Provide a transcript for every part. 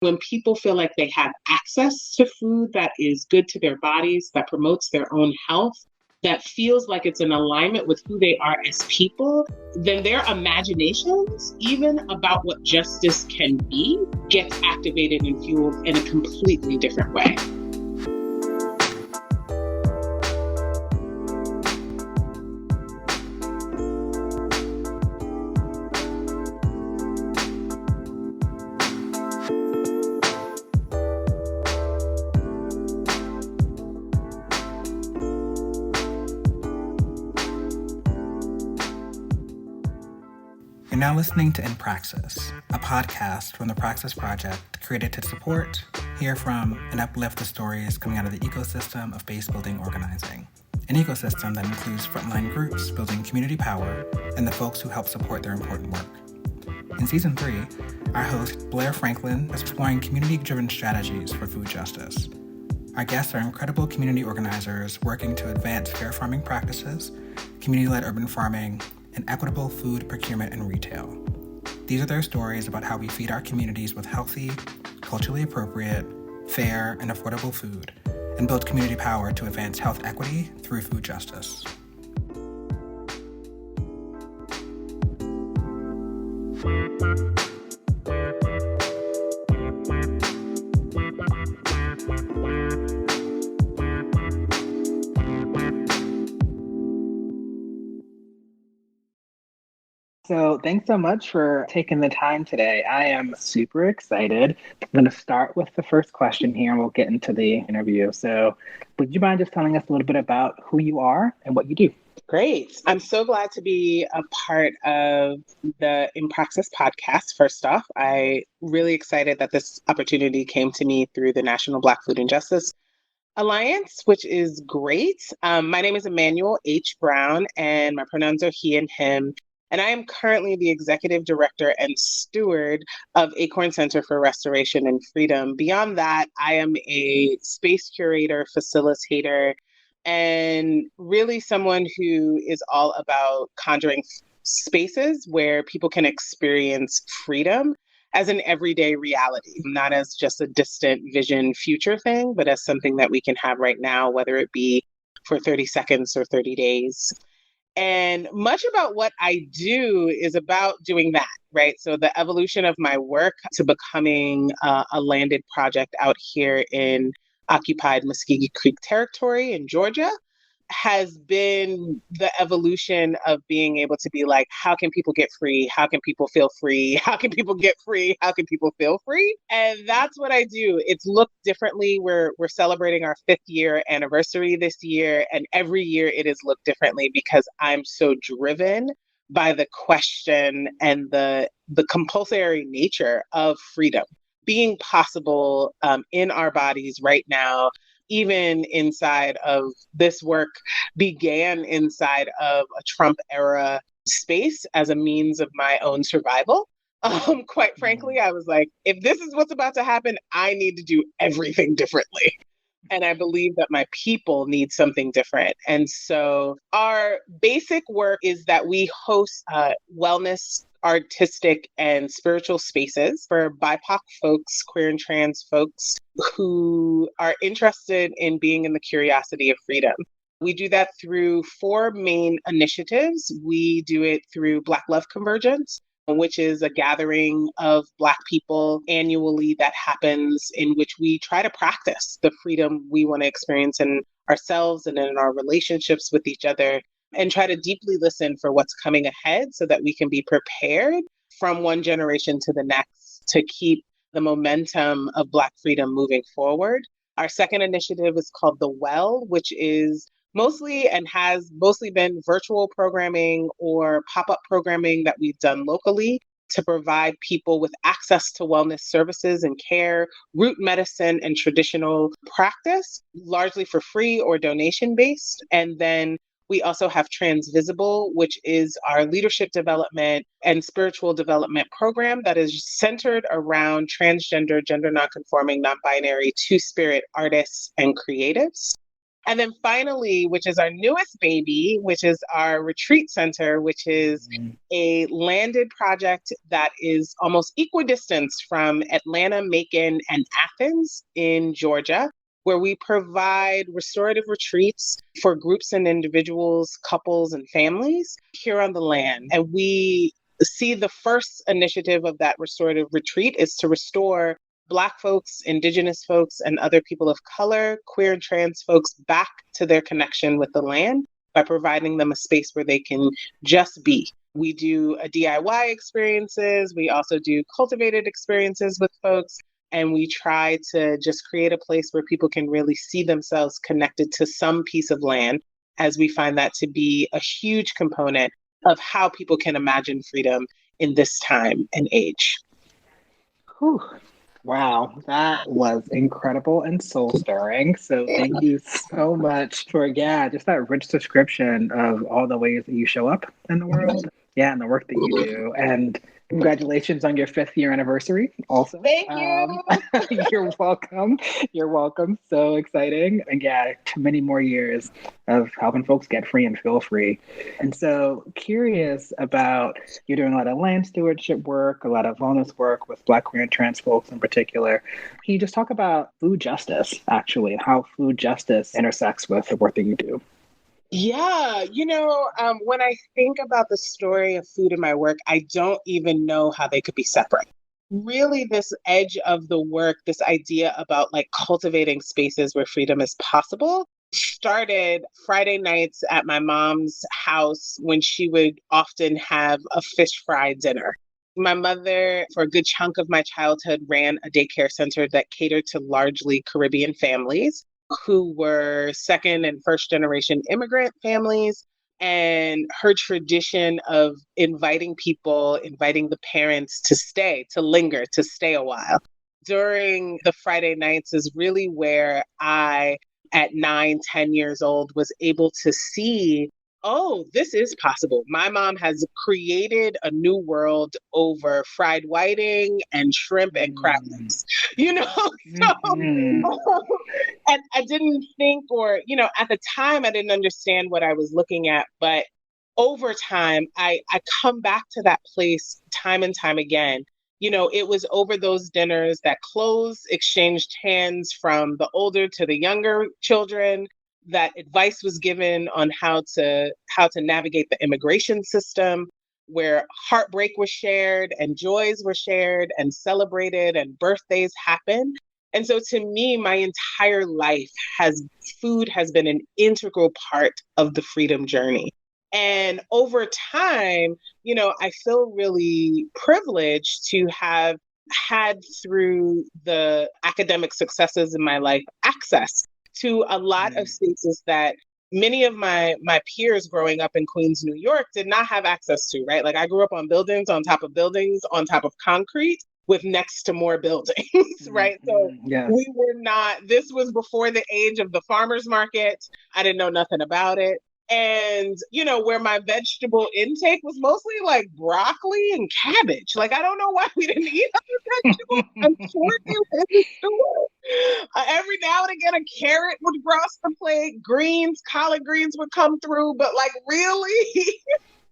When people feel like they have access to food that is good to their bodies, that promotes their own health, that feels like it's in alignment with who they are as people, then their imaginations, even about what justice can be, gets activated and fueled in a completely different way. You're now listening to In Praxis, a podcast from the Praxis Project created to support, hear from, and uplift the stories coming out of the ecosystem of base-building organizing, an ecosystem that includes frontline groups building community power and the folks who help support their important work. In Season 3, our host, Blair Franklin, is exploring community-driven strategies for food justice. Our guests are incredible community organizers working to advance fair farming practices, community-led urban farming, and equitable food procurement and retail. These are their stories about how we feed our communities with healthy, culturally appropriate, fair, and affordable food, and build community power to advance health equity through food justice. So thanks so much for taking the time today. I am super excited. I'm going to start with the first question here and we'll get into the interview. So would you mind just telling us a little bit about who you are and what you do? Great. I'm so glad to be a part of the In Praxis podcast. First off, I'm really excited that this opportunity came to me through the National Black Food and Justice Alliance, which is great. My name is Emanuel H. Brown, and my pronouns are he and him. And I am currently the executive director and steward of Acorn Center for Restoration and Freedom. Beyond that, I am a space curator, facilitator, and really someone who is all about conjuring spaces where people can experience freedom as an everyday reality, not as just a distant vision future thing, but as something that we can have right now, whether it be for 30 seconds or 30 days. And much about what I do is about doing that, right? So the evolution of my work to becoming a landed project out here in occupied Muskogee Creek territory in Georgia has been the evolution of being able to be like, how can people get free? How can people feel free? How can people get free? How can people feel free? And that's what I do. It's looked differently. We're celebrating our 5th year anniversary this year. And every year it is looked differently because I'm so driven by the question and the compulsory nature of freedom being possible in our bodies right now. Even inside of this work began inside of a Trump era space as a means of my own survival. Quite frankly, I was like, if this is what's about to happen, I need to do everything differently. And I believe that my people need something different. And so our basic work is that we host wellness, artistic, and spiritual spaces for BIPOC folks, queer and trans folks who are interested in being in the curiosity of freedom. We do that through 4 main initiatives. We do it through Black Love Convergence, which is a gathering of Black people annually that happens in which we try to practice the freedom we want to experience in ourselves and in our relationships with each other, and try to deeply listen for what's coming ahead so that we can be prepared from one generation to the next to keep the momentum of Black freedom moving forward. Our second initiative is called The Well, which is mostly and has mostly been virtual programming or pop-up programming that we've done locally to provide people with access to wellness services and care, root medicine, and traditional practice, largely for free or donation-based. And then we also have Transvisible, which is our leadership development and spiritual development program that is centered around transgender, gender nonconforming, non-binary, two-spirit artists and creatives. And then finally, which is our newest baby, which is our retreat center, which is a landed project that is almost equidistant from Atlanta, Macon, and Athens in Georgia, where we provide restorative retreats for groups and individuals, couples, and families here on the land. And we see the first initiative of that restorative retreat is to restore Black folks, Indigenous folks, and other people of color, queer and trans folks back to their connection with the land by providing them a space where they can just be. We do a DIY experiences. We also do cultivated experiences with folks. And we try to just create a place where people can really see themselves connected to some piece of land, as we find that to be a huge component of how people can imagine freedom in this time and age. Whew. Wow, that was incredible and soul-stirring. So thank you so much for, just that rich description of all the ways that you show up in the world. Yeah, and the work that you do. And congratulations on your 5th year anniversary also. Thank you. You're welcome. You're welcome. So exciting. And many more years of helping folks get free and feel free. And so curious about, you're doing a lot of land stewardship work, a lot of wellness work with Black, queer, and trans folks in particular. Can you just talk about food justice, actually, and how food justice intersects with the work that you do? Yeah, when I think about the story of food in my work, I don't even know how they could be separate. Really, this edge of the work, this idea about like cultivating spaces where freedom is possible, started Friday nights at my mom's house when she would often have a fish fry dinner. My mother, for a good chunk of my childhood, ran a daycare center that catered to largely Caribbean families who were second and first generation immigrant families. And her tradition of inviting the parents to stay, to linger, to stay a while during the Friday nights is really where I, at 9, 10 years old, was able to see, oh, this is possible. My mom has created a new world over fried whiting and shrimp and crab legs, and I didn't think, or, at the time, I didn't understand what I was looking at. But over time, I come back to that place time and time again. It was over those dinners that clothes exchanged hands from the older to the younger children, that advice was given on how to navigate the immigration system, where heartbreak was shared and joys were shared and celebrated and birthdays happened. And so to me, my entire life food has been an integral part of the freedom journey. And over time, I feel really privileged to have had, through the academic successes in my life, access to a lot of spaces that many of my peers growing up in Queens, New York, did not have access to, right? Like, I grew up on buildings, on top of concrete, with next to more buildings, right? So we were not, this was before the age of the farmer's market. I didn't know nothing about it. And, where my vegetable intake was mostly like broccoli and cabbage. Like, I don't know why we didn't eat other vegetables. I'm sure they were in the store. Every now and again, a carrot would cross the plate. Greens, collard greens would come through. But like, really,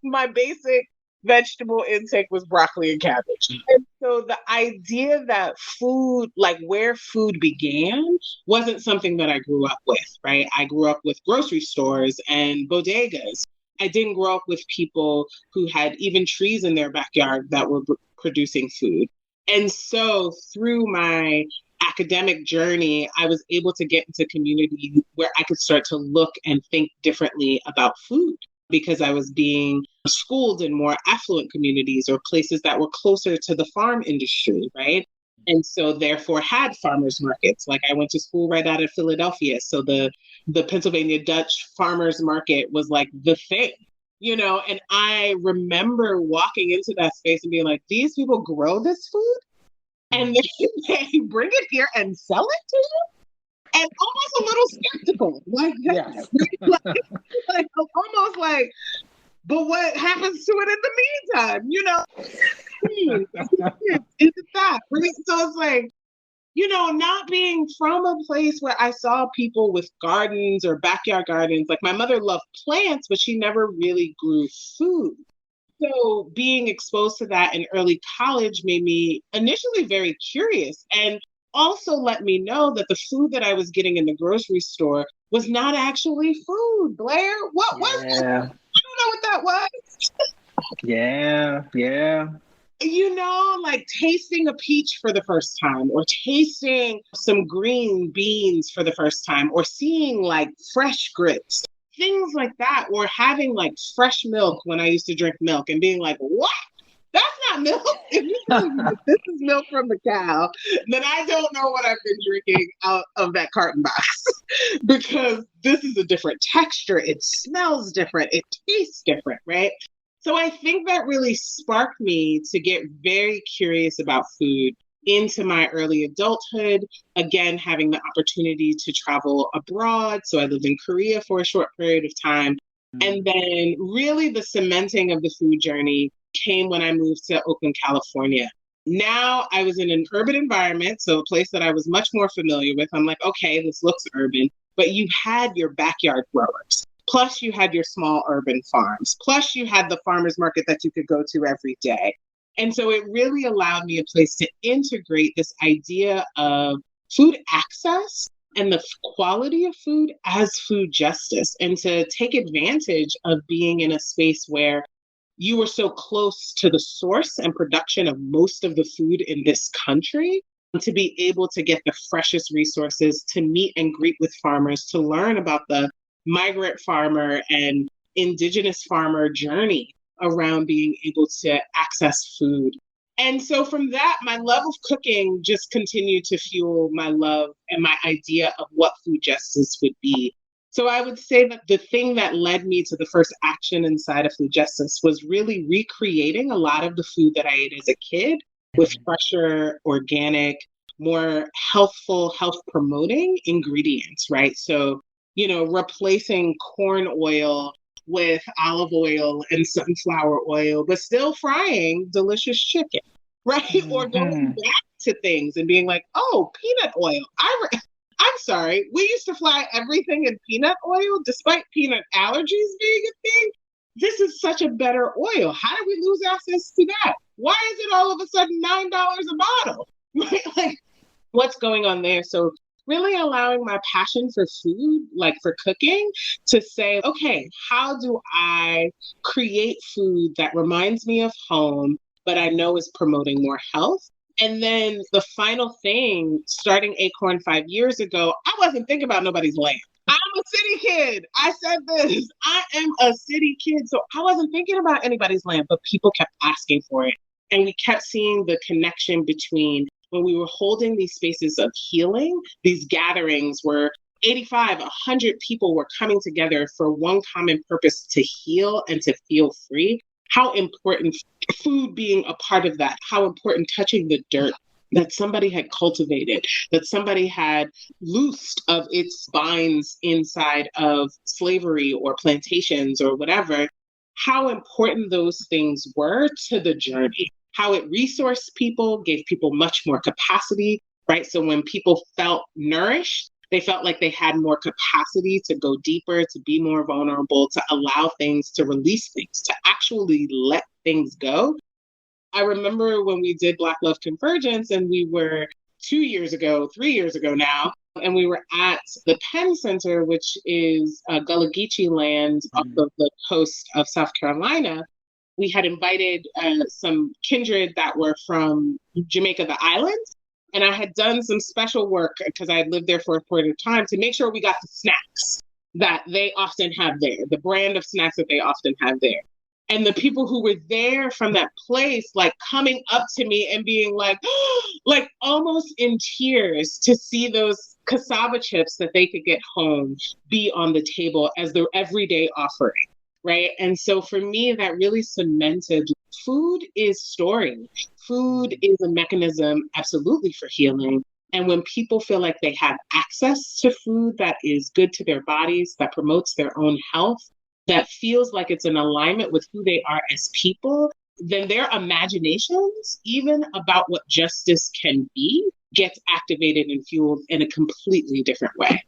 my basic vegetable intake was broccoli and cabbage. And so the idea that food, like where food began, wasn't something that I grew up with, right? I grew up with grocery stores and bodegas. I didn't grow up with people who had even trees in their backyard that were producing food. And so through my academic journey, I was able to get into community where I could start to look and think differently about food, because I was being schooled in more affluent communities or places that were closer to the farm industry, right? And so therefore had farmers markets. Like, I went to school right out of Philadelphia. So the Pennsylvania Dutch farmers market was like the thing, and I remember walking into that space and being like, these people grow this food and they bring it here and sell it to you? And almost a little skeptical, like almost like, but what happens to it in the meantime? Is it that? Right? So it's like, not being from a place where I saw people with gardens or backyard gardens. Like my mother loved plants, but she never really grew food. So being exposed to that in early college made me initially very curious and also let me know that the food that I was getting in the grocery store was not actually food. Blair, what was that? Yeah. I don't know what that was. Yeah. Yeah. Like tasting a peach for the first time, or tasting some green beans for the first time, or seeing like fresh grits, things like that, or having like fresh milk when I used to drink milk and being like, what? That's not milk. If you tell me that this is milk from the cow, then I don't know what I've been drinking out of that carton box because this is a different texture. It smells different. It tastes different, right? So I think that really sparked me to get very curious about food into my early adulthood. Again, having the opportunity to travel abroad. So I lived in Korea for a short period of time. And then really the cementing of the food journey came when I moved to Oakland, California. Now I was in an urban environment, so a place that I was much more familiar with. I'm like, okay, this looks urban, but you had your backyard growers. Plus you had your small urban farms. Plus you had the farmers market that you could go to every day. And so it really allowed me a place to integrate this idea of food access and the quality of food as food justice, and to take advantage of being in a space where you were so close to the source and production of most of the food in this country, to be able to get the freshest resources, to meet and greet with farmers, to learn about the migrant farmer and indigenous farmer journey around being able to access food. And so from that, my love of cooking just continued to fuel my love and my idea of what food justice would be. So I would say that the thing that led me to the first action inside of food justice was really recreating a lot of the food that I ate as a kid with fresher, organic, more healthful, health promoting ingredients, right? So, replacing corn oil with olive oil and sunflower oil, but still frying delicious chicken, right? Mm-hmm. Or going back to things and being like, oh, peanut oil. I'm sorry, we used to fry everything in peanut oil, despite peanut allergies being a thing. This is such a better oil. How did we lose access to that? Why is it all of a sudden $9 a bottle? Right? Like, what's going on there? So really allowing my passion for food, like for cooking, to say, okay, how do I create food that reminds me of home, but I know is promoting more health? And then the final thing, starting Acorn 5 years ago, I wasn't thinking about nobody's land. I'm a city kid. I said this. I am a city kid. So I wasn't thinking about anybody's land, but people kept asking for it. And we kept seeing the connection between when we were holding these spaces of healing, these gatherings where 85, 100 people were coming together for one common purpose, to heal and to feel free. How important food being a part of that, how important touching the dirt that somebody had cultivated, that somebody had loosed of its binds inside of slavery or plantations or whatever, how important those things were to the journey, how it resourced people, gave people much more capacity, right? So when people felt nourished, they felt like they had more capacity to go deeper, to be more vulnerable, to allow things, to release things, to actually let things go. I remember when we did Black Love Convergence, and we were 3 years ago now, and we were at the Penn Center, which is Gullah Geechee land off of the coast of South Carolina. We had invited some kindred that were from Jamaica, the islands. And I had done some special work because I had lived there for a period of time to make sure we got the snacks that they often have there, the brand of snacks that they often have there. And the people who were there from that place, like coming up to me and being like, like almost in tears to see those cassava chips that they could get home be on the table as their everyday offering, right? And so for me, that really cemented food is story. Food is a mechanism, absolutely, for healing. And when people feel like they have access to food that is good to their bodies, that promotes their own health, that feels like it's in alignment with who they are as people, then their imaginations, even about what justice can be, gets activated and fueled in a completely different way.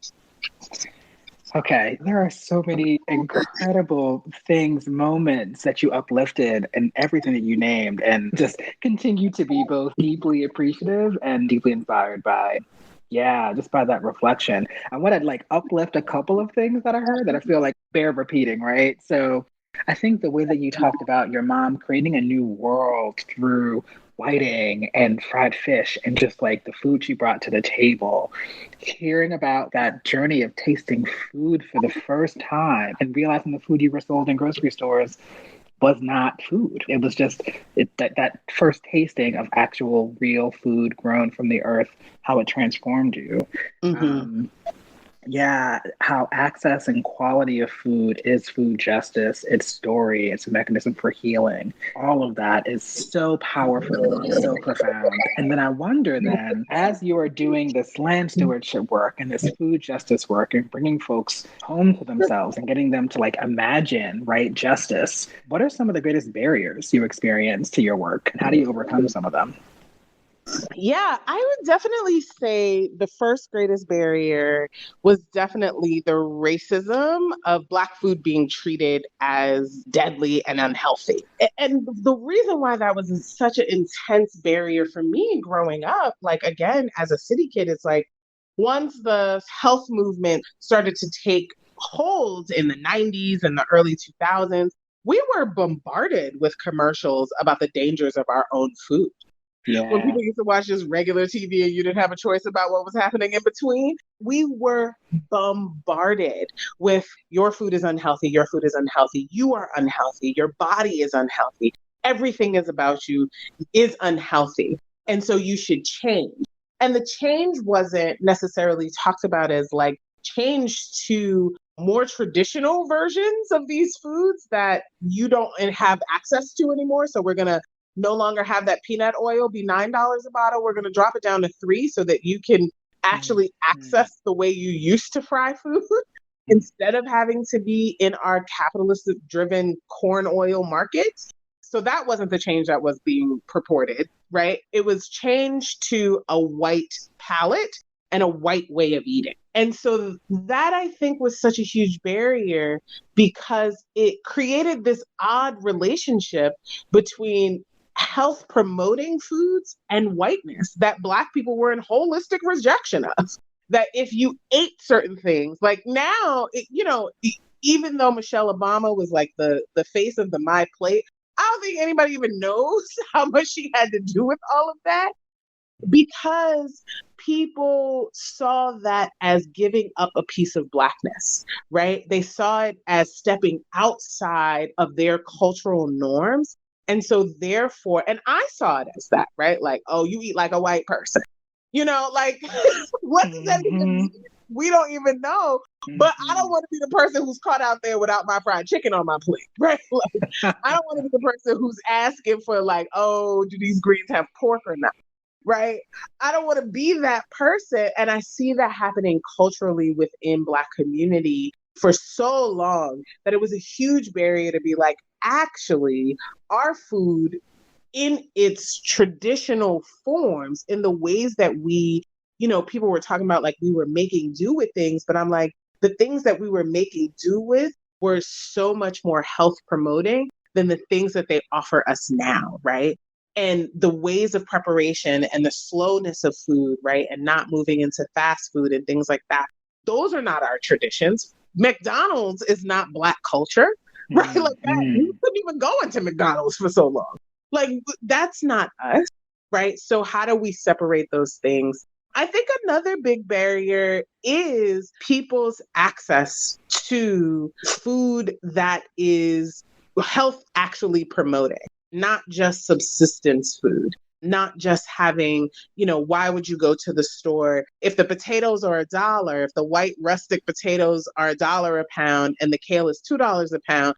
Okay, there are so many incredible things, moments that you uplifted and everything that you named, and just continue to be both deeply appreciative and deeply inspired by. Yeah, just by that reflection. I want to like uplift a couple of things that I heard that I feel like bear repeating, right? So I think the way that you talked about your mom creating a new world through whiting and fried fish and just like the food she brought to the table, hearing about that journey of tasting food for the first time and realizing the food you were sold in grocery stores was not food. It was just that first tasting of actual real food grown from the earth, how it transformed you. Mm-hmm. Yeah, how access and quality of food is food justice, its story, it's a mechanism for healing. All of that is so powerful, so profound. And then I wonder then, as you are doing this land stewardship work and this food justice work and bringing folks home to themselves and getting them to like imagine, right, justice, what are some of the greatest barriers you experience to your work and how do you overcome some of them? Yeah, I would definitely say the first greatest barrier was definitely the racism of Black food being treated as deadly and unhealthy. And the reason why that was such an intense barrier for me growing up, like again, as a city kid, it's like once the health movement started to take hold in the 90s and the early 2000s, we were bombarded with commercials about the dangers of our own food. When Yeah. people used to watch just regular TV and you didn't have a choice about what was happening in between, we were bombarded with your food is unhealthy, your food is unhealthy, you are unhealthy, your body is unhealthy, everything is about you is unhealthy. And so you should change. And the change wasn't necessarily talked about as like change to more traditional versions of these foods that you don't have access to anymore. So we're going to no longer have that peanut oil be $9 a bottle. We're going to drop it down to 3 so that you can actually access the way you used to fry food instead of having to be in our capitalist driven corn oil markets. So that wasn't the change that was being purported, right? It was changed to a white palate and a white way of eating. And so that I think was such a huge barrier because it created this odd relationship between health promoting foods and whiteness that Black people were in holistic rejection of. That if you ate certain things, like now, even though Michelle Obama was like the face of the My Plate, I don't think anybody even knows how much she had to do with all of that because people saw that as giving up a piece of Blackness, right? They saw it as stepping outside of their cultural norms. And so therefore, and I saw it as that, right? Like, oh, you eat like a white person. Like, what does that even mean? We don't even know. But I don't want to be the person who's caught out there without my fried chicken on my plate, right? Like, I don't want to be the person who's asking for like, oh, do these greens have pork or not? Right? I don't want to be that person. And I see that happening culturally within Black community for so long that it was a huge barrier to be like, actually, our food in its traditional forms, in the ways that we, people were talking about like we were making do with things, but I'm like, the things that we were making do with were so much more health promoting than the things that they offer us now, right? And the ways of preparation and the slowness of food, right? And not moving into fast food and things like that. Those are not our traditions. McDonald's is not Black culture, right? Like that. You couldn't even go into McDonald's for so long. Like, that's not us, right? So how do we separate those things? I think another big barrier is people's access to food that is health actually promoting, not just subsistence food, not just having, why would you go to the store if the potatoes are $1, if the white rustic potatoes are $1 a pound and the kale is $2 a pound,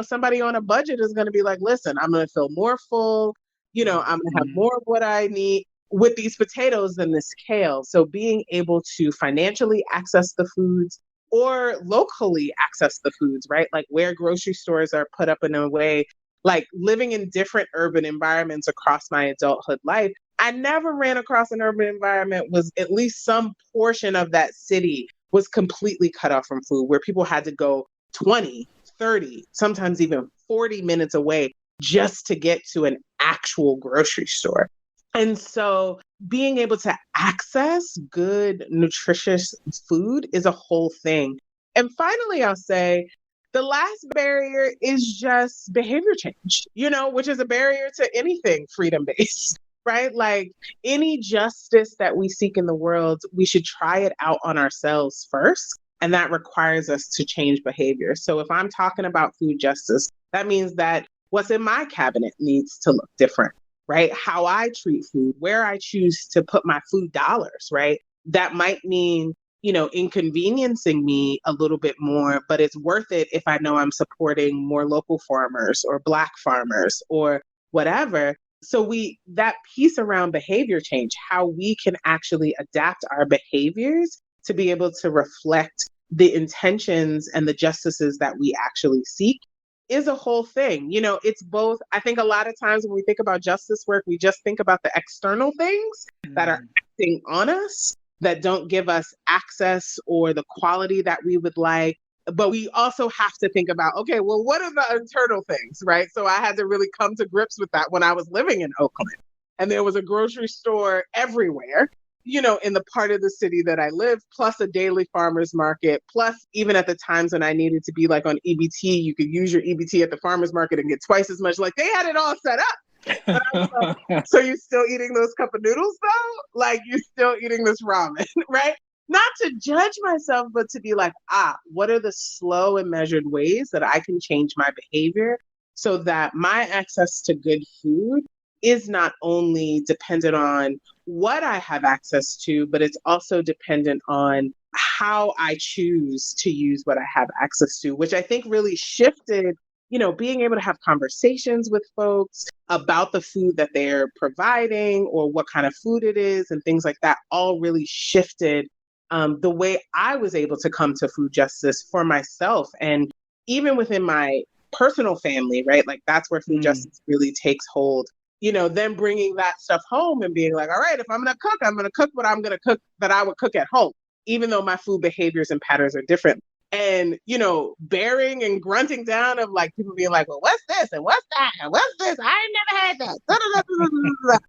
somebody on a budget is going to be like, listen, I'm going to feel more full, I'm going to have more of what I need with these potatoes than this kale. So being able to financially access the foods or locally access the foods, right? Like where grocery stores are put up in a way, like living in different urban environments across my adulthood life, I never ran across an urban environment was at least some portion of that city was completely cut off from food, where people had to go 20, 30, sometimes even 40 minutes away just to get to an actual grocery store. And so being able to access good, nutritious food is a whole thing. And finally, I'll say the last barrier is just behavior change, which is a barrier to anything freedom based, right? Like any justice that we seek in the world, we should try it out on ourselves first. And that requires us to change behavior. So if I'm talking about food justice, that means that what's in my cabinet needs to look different, right? How I treat food, where I choose to put my food dollars, right? That might mean, inconveniencing me a little bit more, but it's worth it if I know I'm supporting more local farmers or Black farmers or whatever. So that piece around behavior change, how we can actually adapt our behaviors to be able to reflect the intentions and the justices that we actually seek is a whole thing. It's both. I think a lot of times when we think about justice work, we just think about the external things that are acting on us that don't give us access or the quality that we would like. But we also have to think about, okay, well, what are the internal things, right? So I had to really come to grips with that when I was living in Oakland. And there was a grocery store everywhere, in the part of the city that I lived, plus a daily farmer's market, plus even at the times when I needed to be like on EBT, you could use your EBT at the farmer's market and get twice as much. Like they had it all set up. But I was like, so you're still eating those cup of noodles though? Like you're still eating this ramen, right? Not to judge myself, but to be like, what are the slow and measured ways that I can change my behavior so that my access to good food is not only dependent on what I have access to, but it's also dependent on how I choose to use what I have access to, which I think really shifted, being able to have conversations with folks about the food that they're providing or what kind of food it is and things like that all really shifted the way I was able to come to food justice for myself. And even within my personal family, right? Like that's where food justice really takes hold. Then bringing that stuff home and being like, all right, if I'm going to cook, I'm going to cook what I'm going to cook that I would cook at home, even though my food behaviors and patterns are different. And, bearing and grunting down of like people being like, well, what's this? And what's that? And what's this? I ain't never had that.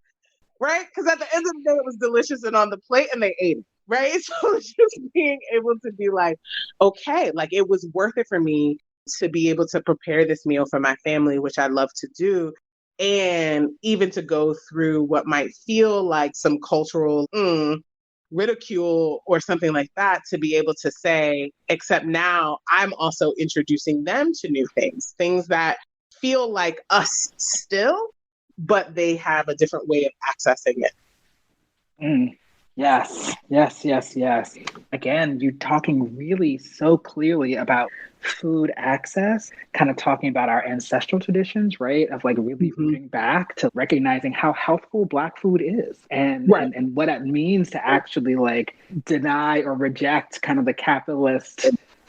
Right? Because at the end of the day, it was delicious and on the plate and they ate it. Right? So just being able to be like, okay, like it was worth it for me to be able to prepare this meal for my family, which I love to do. And even to go through what might feel like some cultural ridicule or something like that, to be able to say, except now I'm also introducing them to new things that feel like us still, but they have a different way of accessing it. Yes. Again, you're talking really so clearly about food access, kind of talking about our ancestral traditions, right? Of like really rooting back to recognizing how healthful Black food is and what it means to actually like deny or reject kind of the capitalist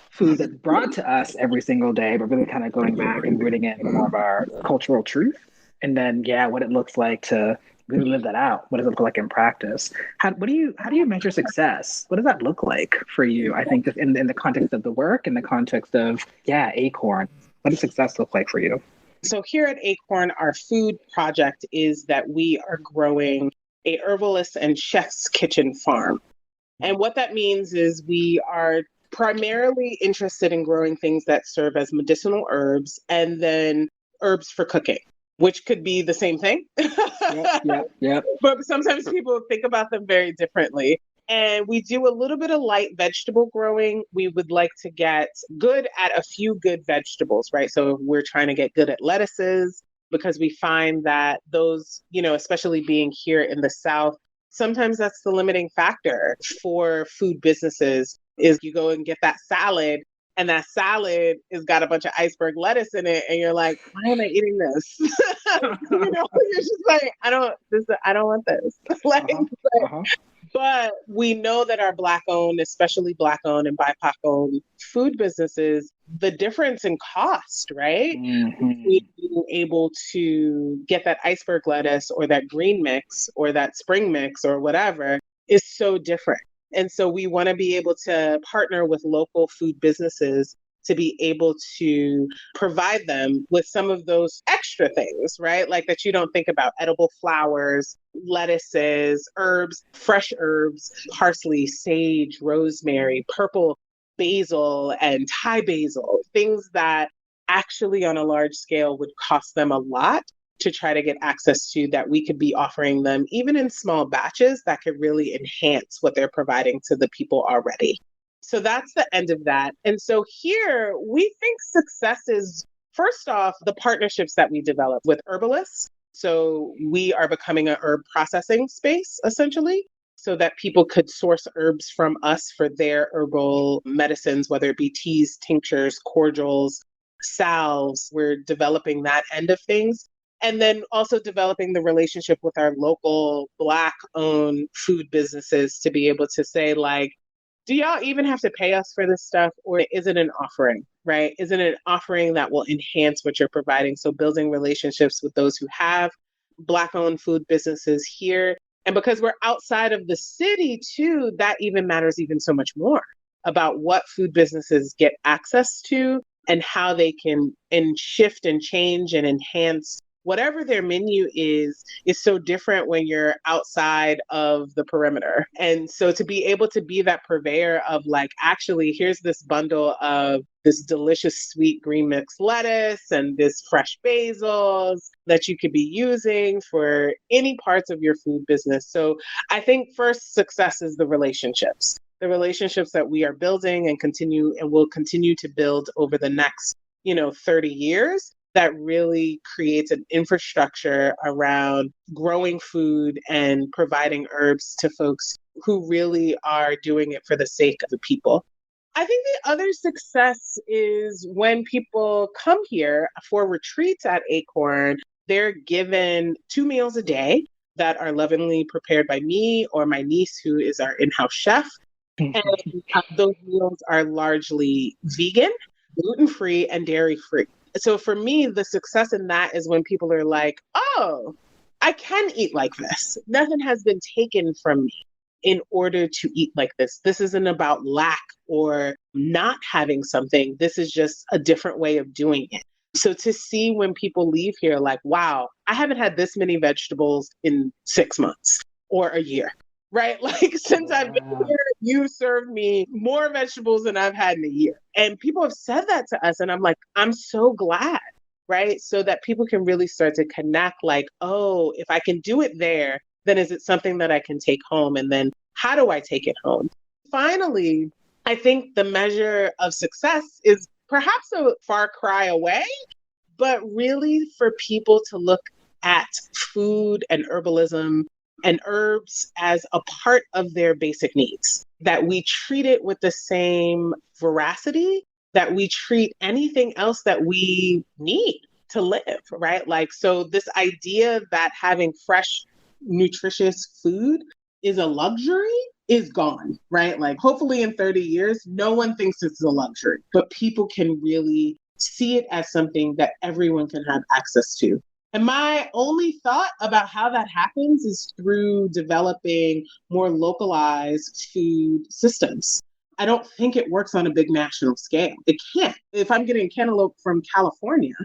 food that's brought to us every single day, but really kind of going back and rooting in more of our cultural truth. And then, what it looks like to really live that out. What does it look like in practice? How do you measure success? What does that look like for you? I think in the context of the work, in the context of, Acorn, what does success look like for you? So here at Acorn, our food project is that we are growing a herbalist and chef's kitchen farm. And what that means is we are primarily interested in growing things that serve as medicinal herbs and then herbs for cooking, which could be the same thing. Yep. But sometimes people think about them very differently. And we do a little bit of light vegetable growing. We would like to get good at a few good vegetables, right? So we're trying to get good at lettuces because we find that those, especially being here in the South, sometimes that's the limiting factor for food businesses is you go and get that salad and that salad has got a bunch of iceberg lettuce in it. And you're like, why am I eating this? You're just like, I don't want this. But we know that our Black-owned, especially Black-owned and BIPOC-owned food businesses the difference in cost, right? Mm-hmm. Being able to get that iceberg lettuce or that green mix or that spring mix or whatever is so different. And so we want to be able to partner with local food businesses to be able to provide them with some of those extra things, right? Like that you don't think about: edible flowers, lettuces, herbs, fresh herbs, parsley, sage, rosemary, purple basil, and Thai basil, things that actually on a large scale would cost them a lot to try to get access to, that we could be offering them even in small batches that could really enhance what they're providing to the people already. So that's the end of that. And so here we think success is, first off, the partnerships that we develop with herbalists. So we are becoming a herb processing space, essentially, so that people could source herbs from us for their herbal medicines, whether it be teas, tinctures, cordials, salves. We're developing that end of things. And then also developing the relationship with our local Black-owned food businesses to be able to say, like, do y'all even have to pay us for this stuff? Or is it an offering, right? Is it an offering that will enhance what you're providing? So building relationships with those who have Black-owned food businesses here. And because we're outside of the city too, that even matters even so much more about what food businesses get access to and how they can shift and change and enhance whatever their menu is so different when you're outside of the perimeter. And so to be able to be that purveyor of, like, actually, here's this bundle of this delicious sweet green mix lettuce and this fresh basils that you could be using for any parts of your food business. So I think first success is the relationships that we are building and will continue to build over the next, 30 years, that really creates an infrastructure around growing food and providing herbs to folks who really are doing it for the sake of the people. I think the other success is when people come here for retreats at Acorn, they're given 2 meals a day that are lovingly prepared by me or my niece, who is our in-house chef. And those meals are largely vegan, gluten-free, and dairy-free. So for me, the success in that is when people are like, oh, I can eat like this. Nothing has been taken from me in order to eat like this. This isn't about lack or not having something. This is just a different way of doing it. So to see when people leave here like, wow, I haven't had this many vegetables in 6 months or a year, right? Like, since I've been here, you served me more vegetables than I've had in a year. And people have said that to us. And I'm like, I'm so glad, right? So that people can really start to connect, like, oh, if I can do it there, then is it something that I can take home? And then how do I take it home? Finally, I think the measure of success is perhaps a far cry away, but really for people to look at food and herbalism and herbs as a part of their basic needs, that we treat it with the same veracity that we treat anything else that we need to live, right? Like, so this idea that having fresh, nutritious food is a luxury is gone, right? Like, hopefully in 30 years, no one thinks it's a luxury, but people can really see it as something that everyone can have access to. And my only thought about how that happens is through developing more localized food systems. I don't think it works on a big national scale. It can't. If I'm getting cantaloupe from California,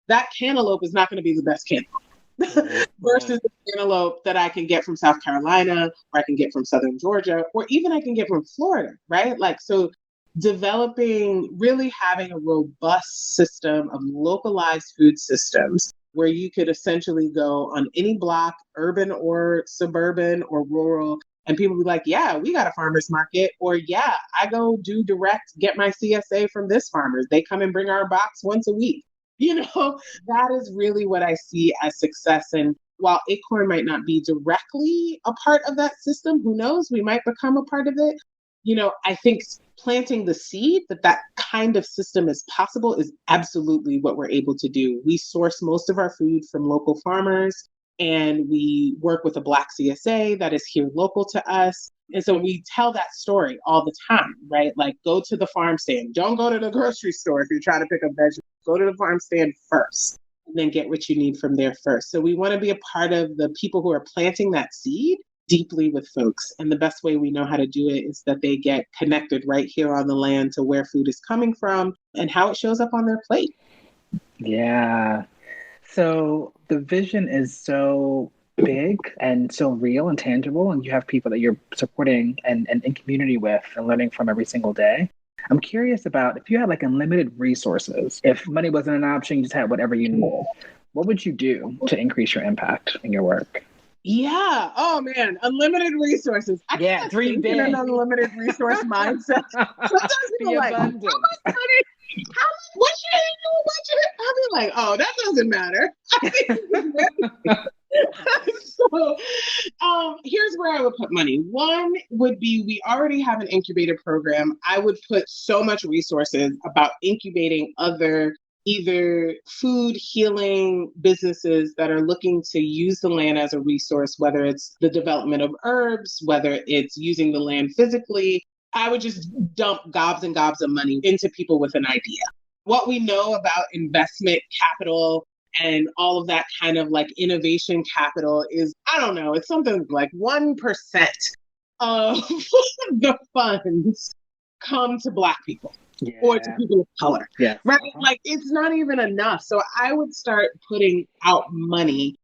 that cantaloupe is not going to be the best cantaloupe versus the cantaloupe that I can get from South Carolina, or I can get from Southern Georgia, or even I can get from Florida, right? Like, so really having a robust system of localized food systems where you could essentially go on any block, urban or suburban or rural, and people be like, yeah, we got a farmer's market, or yeah, I go do direct, get my CSA from this farmer. They come and bring our box once a week. That is really what I see as success. And while Acorn might not be directly a part of that system, who knows, we might become a part of it. I think planting the seed that kind of system is possible is absolutely what we're able to do. We source most of our food from local farmers, and we work with a Black CSA that is here local to us. And so we tell that story all the time, right? Like, go to the farm stand. Don't go to the grocery store if you're trying to pick up vegetables. Go to the farm stand first, and then get what you need from there first. So we want to be a part of the people who are planting that seed deeply with folks. And the best way we know how to do it is that they get connected right here on the land to where food is coming from and how it shows up on their plate. Yeah. So the vision is so big and so real and tangible, and you have people that you're supporting and in community with and learning from every single day. I'm curious about if you had like unlimited resources, if money wasn't an option, you just had whatever you needed, what would you do to increase your impact in your work? Yeah. Oh man, unlimited resources. I can't dream think in an big. unlimited resource mindset. Sometimes people Be are like, how much abundant. money? How much? What should I do? What should I? I'll be like, oh, that doesn't matter. So, here's where I would put money. One would be, we already have an incubator program. I would put so much resources about incubating other either food healing businesses that are looking to use the land as a resource, whether it's the development of herbs, whether it's using the land physically. I would just dump gobs and gobs of money into people with an idea. What we know about investment capital and all of that kind of like innovation capital is, I don't know, it's something like 1% of the funds come to Black people. Yeah. Or to people of color, Yeah. right? Like, it's not even enough. So I would start putting out money,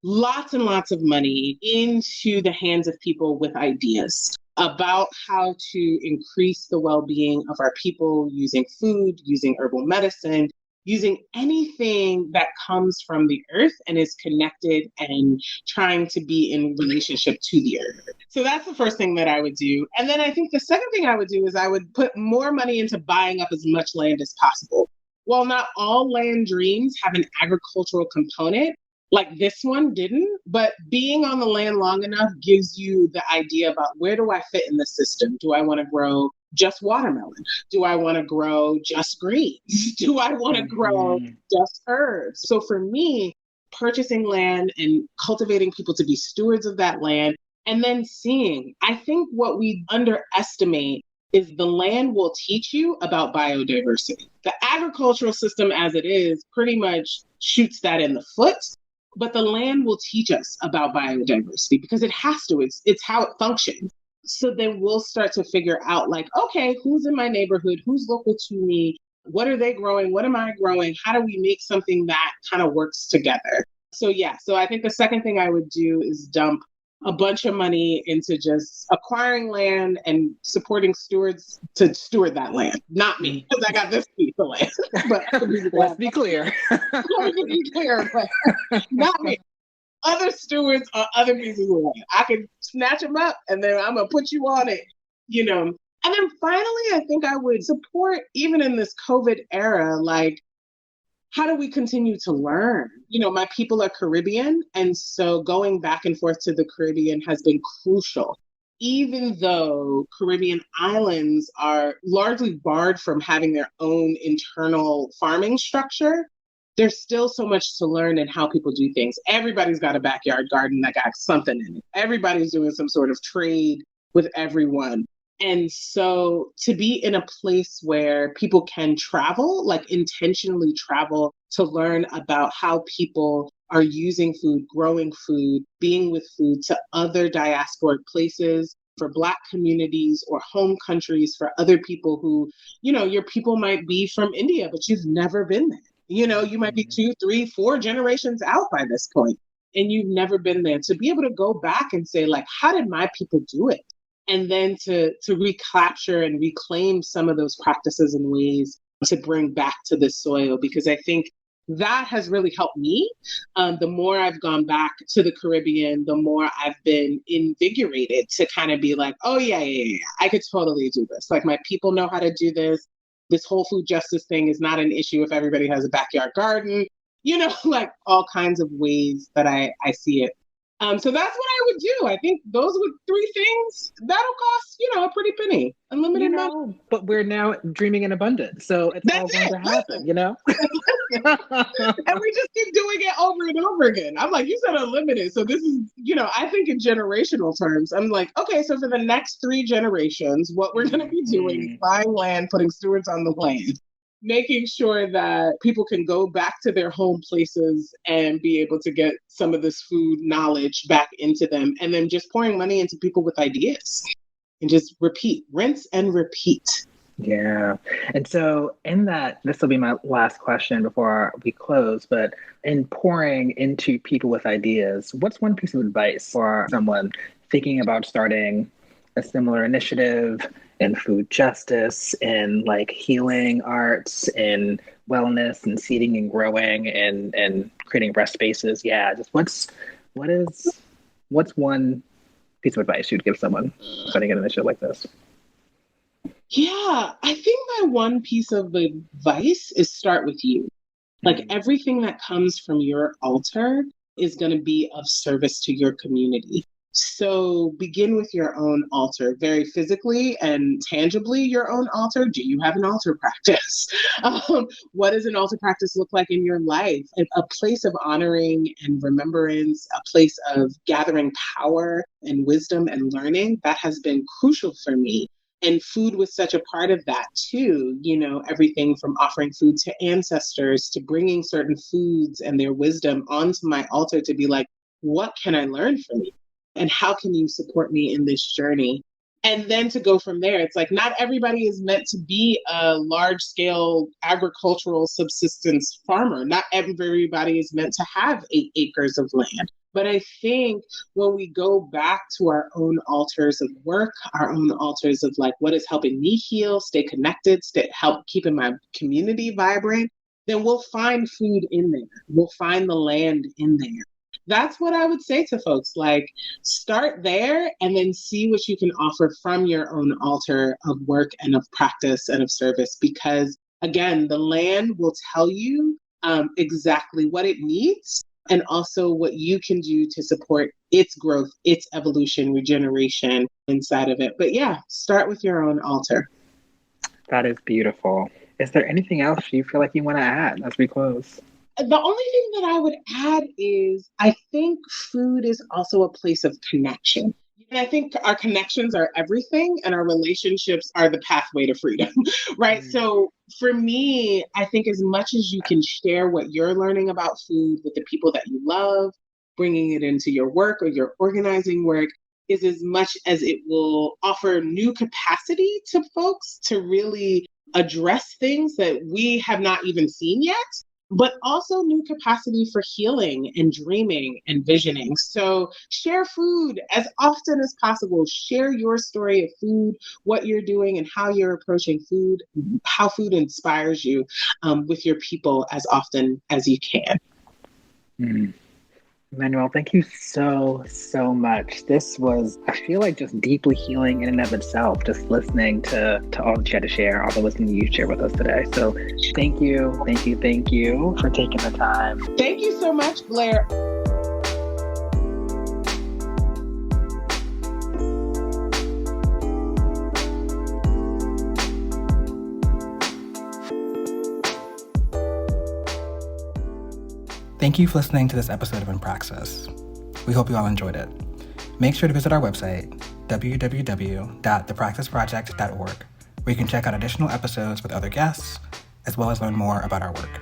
lots and lots of money, into the hands of people with ideas about how to increase the well-being of our people using food, using herbal medicine, using anything that comes from the earth and is connected and trying to be in relationship to the earth. So that's the first thing that I would do. And then I think the second thing I would do is I would put more money into buying up as much land as possible. While not all land dreams have an agricultural component, like this one didn't, but being on the land long enough gives you the idea about, where do I fit in the system? Do I want to grow just watermelon? Do I want to grow just greens? Do I want to grow just herbs? So for me, purchasing land and cultivating people to be stewards of that land, and then seeing, I think what we underestimate is the land will teach you about biodiversity. The agricultural system as it is pretty much shoots that in the foot, but the land will teach us about biodiversity because it has to. It's how it functions. So then we'll start to figure out, like, okay, who's in my neighborhood? Who's local to me? What are they growing? What am I growing? How do we make something that kind of works together? So yeah, so I think the second thing I would do is dump a bunch of money into just acquiring land and supporting stewards to steward that land. Not me, because I got this piece of land. But let's be clear. Let me be clear, but not me. Other stewards on other pieces of land. I can snatch them up and then I'm going to put you on it, you know. And then finally, I think I would support, even in this COVID era, like, how do we continue to learn? You know, my people are Caribbean, and so going back and forth to the Caribbean has been crucial. Even though Caribbean islands are largely barred from having their own internal farming structure, there's still so much to learn in how people do things. Everybody's got a backyard garden that got something in it. Everybody's doing some sort of trade with everyone. And so to be in a place where people can travel, like intentionally travel to learn about how people are using food, growing food, being with food to other diasporic places, for Black communities or home countries, for other people who, you know, your people might be from India, but you've never been there. You know, you might be 2, 3, 4 generations out by this point, and you've never been there. To be able to go back and say, like, how did my people do it? And then to recapture and reclaim some of those practices and ways to bring back to the soil, because I think that has really helped me. The more I've gone back to the Caribbean, the more I've been invigorated to kind of be like, oh yeah, I could totally do this. Like, my people know how to do this. This whole food justice thing is not an issue if everybody has a backyard garden, you know, like all kinds of ways that I see it So that's what I would do. I think those would three things. That'll cost, a pretty penny. Unlimited money. But we're now dreaming in abundance. So it's all going to happen, And we just keep doing it over and over again. I'm like, you said unlimited. So this is, I think in generational terms, I'm like, okay, so for the next 3 generations, what we're going to be doing is buying land, putting stewards on the land, making sure that people can go back to their home places and be able to get some of this food knowledge back into them, and then just pouring money into people with ideas and just repeat, rinse and repeat. Yeah. And so in that, this will be my last question before we close, but in pouring into people with ideas, what's one piece of advice for someone thinking about starting a similar initiative in food justice, in like healing arts, in wellness and seeding and growing and creating rest spaces? Yeah. Just what's one piece of advice you'd give someone starting an initiative like this? Yeah, I think my one piece of advice is start with you. Like everything that comes from your altar is going to be of service to your community. So begin with your own altar, very physically and tangibly your own altar. Do you have an altar practice? What does an altar practice look like in your life? A place of honoring and remembrance, a place of gathering power and wisdom and learning. That has been crucial for me. And food was such a part of that too, everything from offering food to ancestors to bringing certain foods and their wisdom onto my altar to be like, what can I learn from you? And how can you support me in this journey? And then to go from there, it's like not everybody is meant to be a large scale agricultural subsistence farmer. Not everybody is meant to have 8 acres of land. But I think when we go back to our own altars of work, our own altars of like what is helping me heal, stay connected, help keeping my community vibrant, then we'll find food in there. We'll find the land in there. That's what I would say to folks, like start there and then see what you can offer from your own altar of work and of practice and of service. Because again, the land will tell you exactly what it needs and also what you can do to support its growth, its evolution, regeneration inside of it. But yeah, start with your own altar. That is beautiful. Is there anything else you feel like you want to add as we close? The only thing that I would add is I think food is also a place of connection. And I think our connections are everything and our relationships are the pathway to freedom, right? So for me, I think as much as you can share what you're learning about food with the people that you love, bringing it into your work or your organizing work is as much as it will offer new capacity to folks to really address things that we have not even seen yet, but also new capacity for healing and dreaming and visioning. So share food as often as possible. Share your story of food, what you're doing and how you're approaching food, how food inspires you with your people as often as you can. Emanuel, thank you so much. This was, I feel like, just deeply healing in and of itself, just listening to all that you had to share, all the wisdom you shared with us today. So thank you for taking the time. Thank you so much, Blair. Thank you for listening to this episode of In Praxis. We hope you all enjoyed it. Make sure to visit our website, www.thepraxisproject.org, where you can check out additional episodes with other guests, as well as learn more about our work.